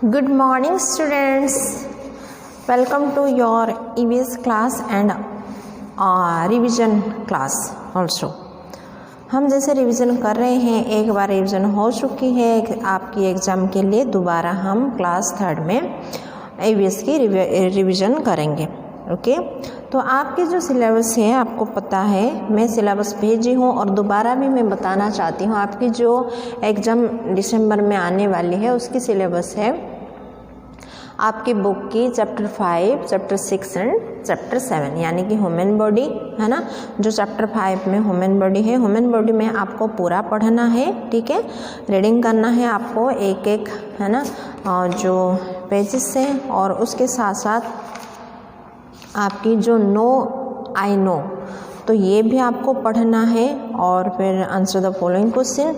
Good morning students, welcome to your EVS class and revision class also। हम जैसे revision कर रहे हैं, एक बार रिवीजन हो चुकी है आपकी एग्ज़ाम के लिए, दोबारा हम क्लास 3 में EVS की रिवीजन करेंगे। ओके, तो आपके जो सिलेबस है आपको पता है, मैं सिलेबस भेजी हूँ और दोबारा भी मैं बताना चाहती हूँ। आपकी जो एग्ज़ाम दिसंबर में आने वाली है उसकी सिलेबस है आपकी बुक की चैप्टर 5, चैप्टर 6 एंड चैप्टर 7, यानी कि ह्यूमन बॉडी है ना। जो चैप्टर 5 में ह्यूमन बॉडी है, ह्यूमन बॉडी में आपको पूरा पढ़ना है, ठीक है। रीडिंग करना है आपको एक एक, है ना, जो पेजेस से, और उसके साथ साथ आपकी जो नो आई नो, तो ये भी आपको पढ़ना है। और फिर आंसर द फॉलोइंग क्वेश्चन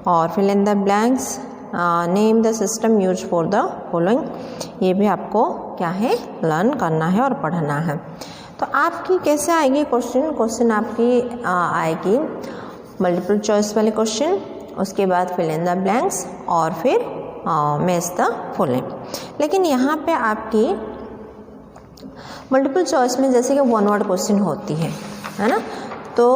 और fill in the blanks, name the system use for the following, ये भी आपको क्या है लर्न करना है और पढ़ना है। तो आपकी कैसे आएगी क्वेश्चन आपकी आएगी मल्टीपल चॉइस वाले क्वेश्चन, उसके बाद फिल इन द ब्लैंक्स और फिर मैच द फॉलोइंग। लेकिन यहाँ पे आपकी मल्टीपल चॉइस में जैसे कि वन वर्ड क्वेश्चन होती है ना, तो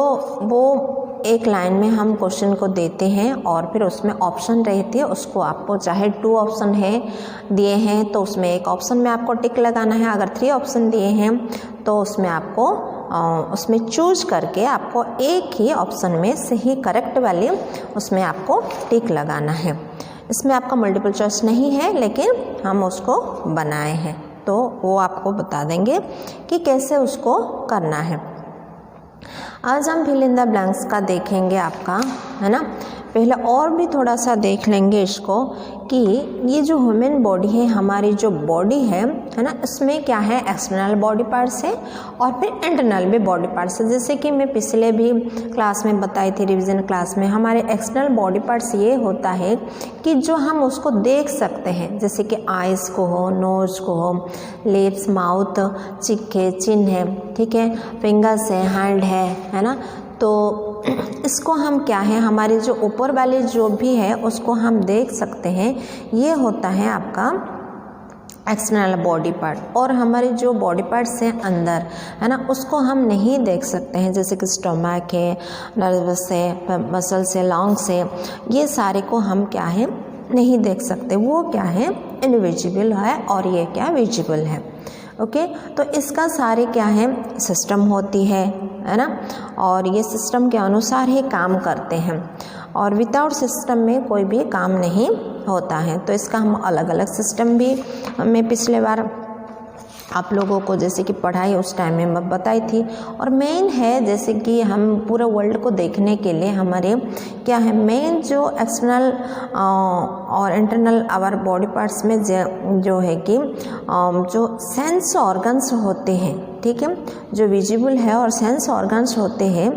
वो एक लाइन में हम क्वेश्चन को देते हैं और फिर उसमें ऑप्शन रहती है, उसको आपको चाहे 2 ऑप्शन है दिए हैं तो उसमें एक ऑप्शन में आपको टिक लगाना है। अगर 3 ऑप्शन दिए हैं तो उसमें आपको उसमें चूज करके आपको एक ही ऑप्शन में सही करेक्ट वाली उसमें आपको टिक लगाना है। इसमें आपका मल्टीपल चॉइस नहीं है, लेकिन हम उसको बनाए हैं तो वो आपको बता देंगे कि कैसे उसको करना है। आज हम फिल इन द ब्लैंक्स का देखेंगे आपका, है ना। पहले और भी थोड़ा सा देख लेंगे इसको कि ये जो ह्यूमन बॉडी है, हमारी जो बॉडी है ना, इसमें क्या है एक्सटर्नल बॉडी पार्ट्स है और फिर इंटरनल भी बॉडी पार्ट्स है। जैसे कि मैं पिछले भी क्लास में बताई थी, रिवीजन क्लास में, हमारे एक्सटर्नल बॉडी पार्ट्स ये होता है कि जो हम उसको देख सकते हैं, जैसे कि आइज़ को हो, नोज को हो, लिप्स, माउथ, चिक है, चिन है, ठीक है, फिंगर्स है, हैंड है ना। तो इसको हम क्या है, हमारी जो ऊपर वाली जो भी है उसको हम देख सकते हैं, ये होता है आपका एक्सटर्नल बॉडी पार्ट। और हमारी जो बॉडी पार्ट्स हैं अंदर, है ना, उसको हम नहीं देख सकते हैं, जैसे कि स्टोमक है, नर्वस है, मसल्स है, लंग्स है, ये सारे को हम क्या है नहीं देख सकते, वो क्या है इनविजिबल है और ये क्या विजिबल है। ओके, तो इसका सारे क्या है सिस्टम होती है ना, और ये सिस्टम के अनुसार ही काम करते हैं और विदाउट सिस्टम में कोई भी काम नहीं होता है। तो इसका हम अलग अलग सिस्टम भी मैं पिछले बार आप लोगों को जैसे कि पढ़ाई उस टाइम में मैं बताई थी। और मेन है जैसे कि हम पूरे वर्ल्ड को देखने के लिए हमारे क्या है मेन जो एक्सटर्नल और इंटरनल आवर बॉडी पार्ट्स में जो है कि जो सेंस ऑर्गन्स होते हैं, ठीक है, जो विजिबल है और सेंस ऑर्गन्स होते हैं,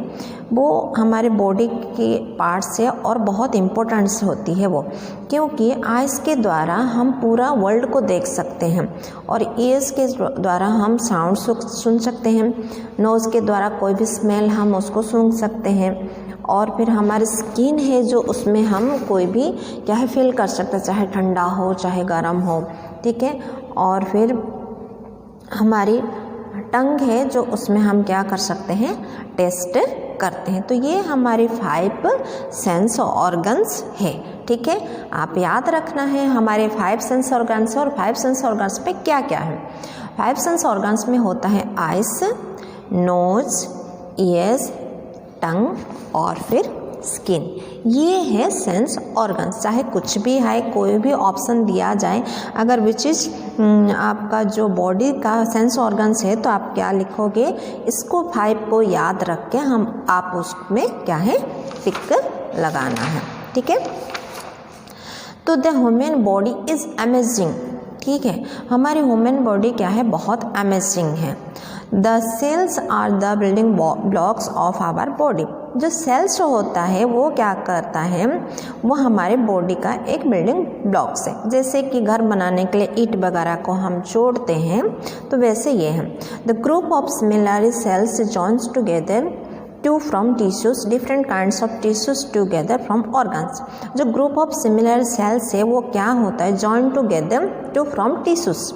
वो हमारे बॉडी के पार्ट्स है और बहुत इम्पोर्टेंस होती है वो, क्योंकि आइज़ के द्वारा हम पूरा वर्ल्ड को देख सकते हैं और ईयर्स के द्वारा हम साउंड सुन सकते हैं, नोज़ के द्वारा कोई भी स्मेल हम उसको सूंघ सकते हैं, और फिर हमारी स्किन है जो उसमें हम कोई भी क्या है फील कर सकते हैं, चाहे ठंडा हो चाहे गर्म हो, ठीक है। और फिर हमारी टंग है जो उसमें हम क्या कर सकते हैं टेस्ट करते हैं। तो ये हमारी 5 सेंस ऑर्गन्स है, ठीक है। आप याद रखना है हमारे 5 सेंस ऑर्गन्स और 5 सेंस ऑर्गन्स पे क्या क्या है। 5 सेंस ऑर्गन्स में होता है आइस, नोज, ईयर्स, टंग और फिर स्किन, ये है सेंस ऑर्गन्स। चाहे कुछ भी है, कोई भी ऑप्शन दिया जाए, अगर विच इज आपका जो बॉडी का सेंस ऑर्गन्स है तो आप क्या लिखोगे, इसको 5 को याद रख के आप उसमें क्या है टिक लगाना है, ठीक है। तो the human body is amazing, ठीक है, हमारी ह्यूमन बॉडी क्या है बहुत अमेजिंग है। The cells are the building blocks of our body, जो सेल्स होता है वो क्या करता है, वो हमारे बॉडी का एक बिल्डिंग ब्लॉक्स है। जैसे कि घर बनाने के लिए ईंट वगैरह को हम जोड़ते हैं, तो वैसे ये है। The group of similar cells joins together to from tissues, different kinds of tissues together from organs. जो ग्रुप ऑफ सिमिलर सेल्स है वो क्या होता है, join together to from tissues.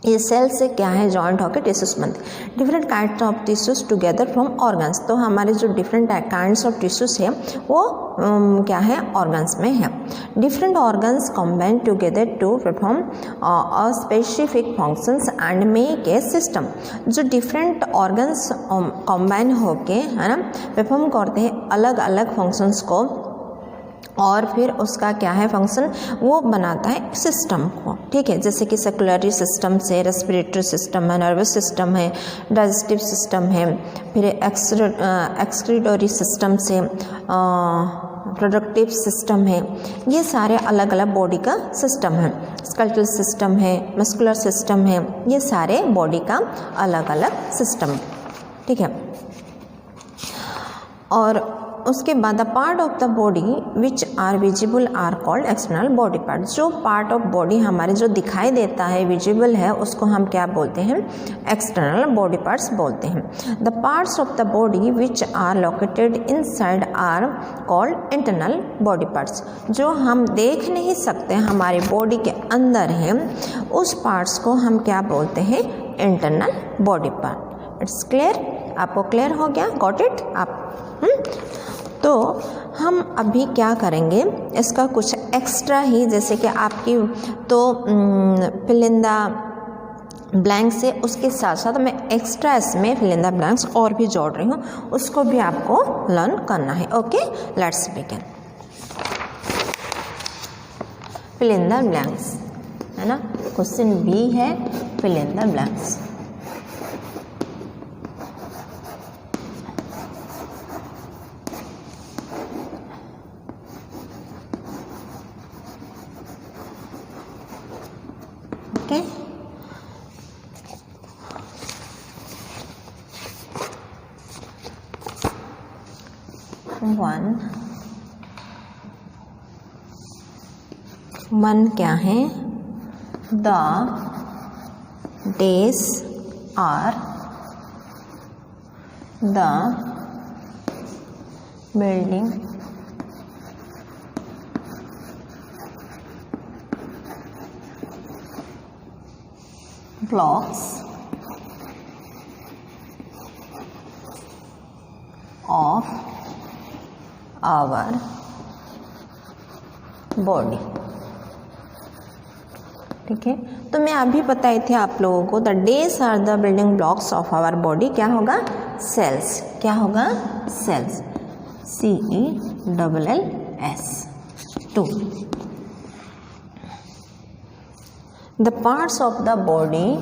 ये सेल से क्या है, जॉइंट होकर टिश्यूज बनते हैं। Different kinds of tissues together from organs, तो हमारे जो डिफरेंट काइंड्स ऑफ टिश्यूज है वो क्या है, ऑर्गन्स में है। Different organs combine together to perform a specific functions and make a system. जो डिफरेंट ऑर्गन्स कंबाइन होके है ना परफॉर्म करते हैं अलग अलग फंक्शंस को, और फिर उसका क्या है फंक्शन, वो बनाता है सिस्टम को। ठीक है, जैसे कि सर्कुलरी सिस्टम से रेस्पिरेटरी सिस्टम है, नर्वस सिस्टम है, डाइजेस्टिव सिस्टम है, फिर एक्सक्रीटरी सिस्टम से प्रोडक्टिव सिस्टम है। ये सारे अलग अलग बॉडी का सिस्टम है। स्केलेटल सिस्टम है, मस्कुलर सिस्टम है, ये सारे बॉडी का अलग अलग सिस्टम। ठीक है, और उसके बाद the part of the body which are visible are called external body part. जो पार्ट ऑफ बॉडी हमारे जो दिखाई देता है, विजिबल है, उसको हम क्या बोलते हैं, एक्सटर्नल बॉडी पार्ट्स बोलते हैं। The parts of the body which are located inside are called internal body parts. जो हम देख नहीं सकते हमारे बॉडी के अंदर हैं, उस पार्ट्स को हम क्या बोलते हैं, internal body part. It's clear, आपको क्लियर हो गया, गॉट इट आप? तो हम अभी क्या करेंगे, इसका कुछ एक्स्ट्रा ही, जैसे कि आपकी तो फिल इन द ब्लैंक्स से उसके साथ साथ मैं एक्स्ट्रा इसमें फिल इन द ब्लैंक्स और भी जोड़ रही हूँ, उसको भी आपको लर्न करना है। Okay, let's begin. Fill in the blanks है ना, क्वेश्चन बी है fill in the blanks. Okay. One क्या है, the days are the building blocks of our body। ठीक है, तो मैं अभी बताई थी आप लोगों को, the days are the building blocks of our body. क्या होगा, सेल्स। क्या होगा, cells, CELLS। 2 the parts of the body,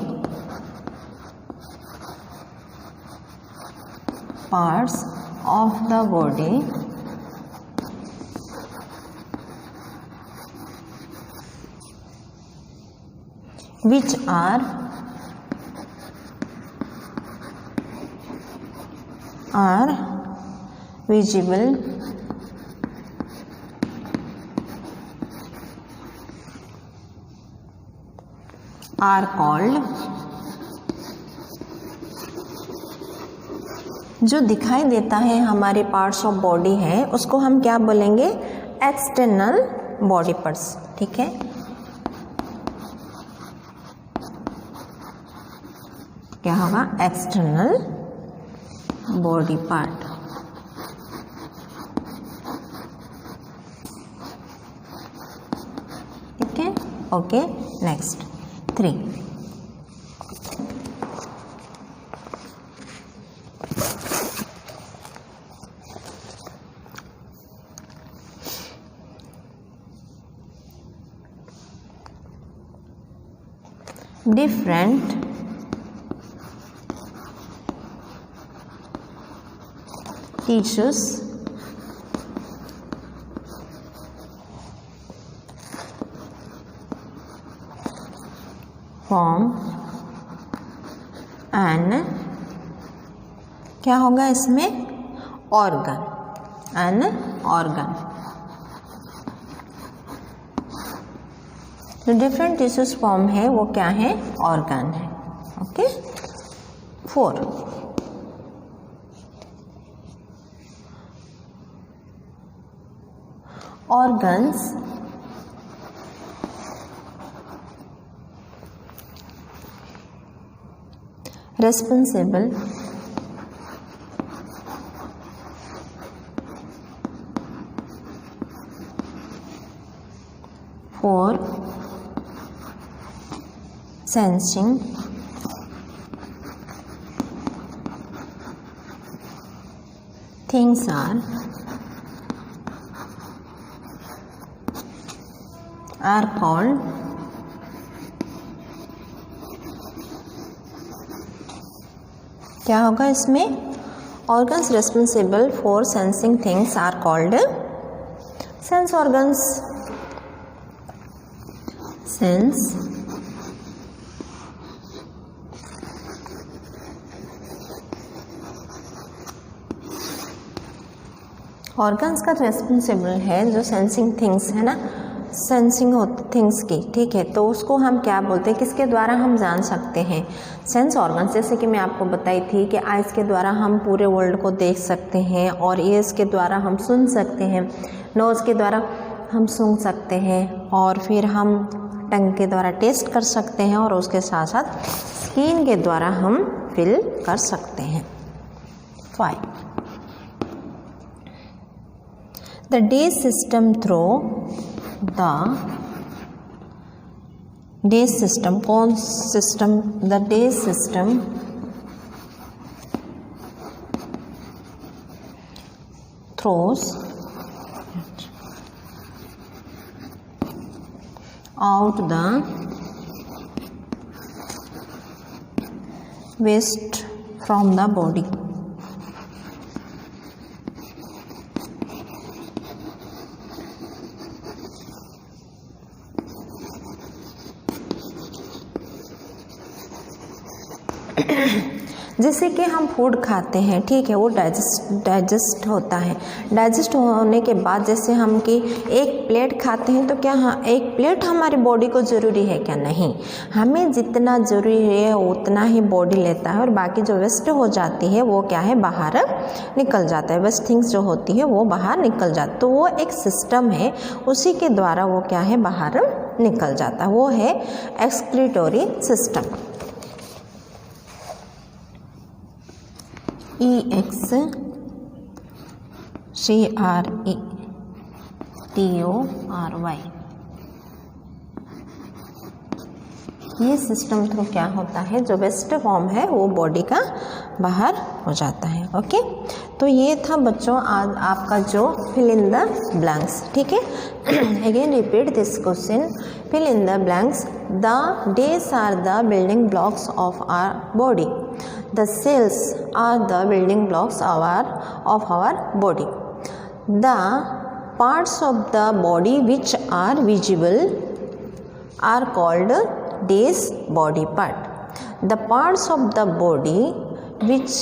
parts of the body which are visible are called, जो दिखाई देता है हमारे पार्ट्स ऑफ बॉडी है उसको हम क्या बोलेंगे, एक्सटर्नल बॉडी पार्ट्स। ठीक है, क्या होगा, एक्सटर्नल बॉडी पार्ट। ठीक है, okay, next 3। different tissues form an, क्या होगा इसमें, organ, an organ। जो डिफरेंट टिश्यूज फॉर्म है वो क्या है, ऑर्गन है। Okay, 4 organs responsible for sensing things are called क्या होगा इसमें? organs responsible for sensing things are called sense organs. sense organs का रेस्पॉन्सिबल है जो सेंसिंग थिंग्स है ना, सेंसिंग थिंग्स की, ठीक है, तो उसको हम क्या बोलते हैं, किसके द्वारा हम जान सकते हैं? Sense organs. जैसे कि मैं आपको बताई थी कि आइज़ के द्वारा हम पूरे वर्ल्ड को देख सकते हैं, और ईयर्स के द्वारा हम सुन सकते हैं, नोज़ के द्वारा हम सूंघ सकते हैं, और फिर हम टंग के द्वारा टेस्ट कर सकते हैं, और उसके साथ साथ स्किन के द्वारा हम फील कर सकते हैं। 5 The day system कौन system? The day system throws out the waste from the body. जैसे कि हम फूड खाते हैं, ठीक है, वो डाइजेस्ट होता है। डाइजेस्ट होने के बाद जैसे हम कि एक प्लेट खाते हैं, तो क्या हाँ एक प्लेट हमारी बॉडी को ज़रूरी है क्या? नहीं, हमें जितना ज़रूरी है उतना ही बॉडी लेता है, और बाकी जो वेस्ट हो जाती है वो क्या है, बाहर निकल जाता है। वेस्ट थिंग्स जो होती है वो बाहर निकल जाती है, तो वो एक सिस्टम है, उसी के द्वारा वो क्या है, बाहर निकल जाता है, वो है एक्सक्रीटोरी सिस्टम। EXCRETORY ये सिस्टम थ्रू क्या होता है, जो वेस्ट फॉर्म है वो बॉडी का बाहर हो जाता है। ओके, तो ये था बच्चों आज आपका जो फिल इन द ब्लैंक्स, ठीक है। Again repeat this question, fill in the blanks. The days are the building blocks of our body. The cells are the building blocks of our body. The parts of the body which are visible are called this body part. The parts of the body which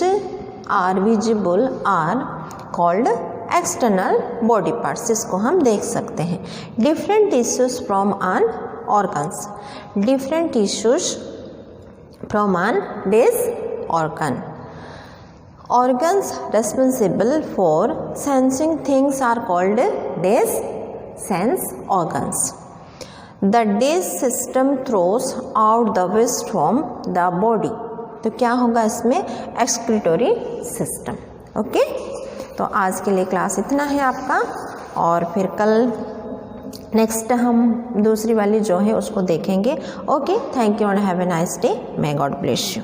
are visible are called external body parts. इसको हम देख सकते हैं। Different tissues from an organs. Different tissues from an this organ. Organs responsible for sensing things are called these sense organs. The this system throws out the waste from the body. तो क्या होगा इसमें, एक्सक्रीटोरी system. Okay, तो आज के लिए class इतना है आपका, और फिर कल नेक्स्ट हम दूसरी वाली जो है उसको देखेंगे। Okay, thank you and have a nice day. May God bless you.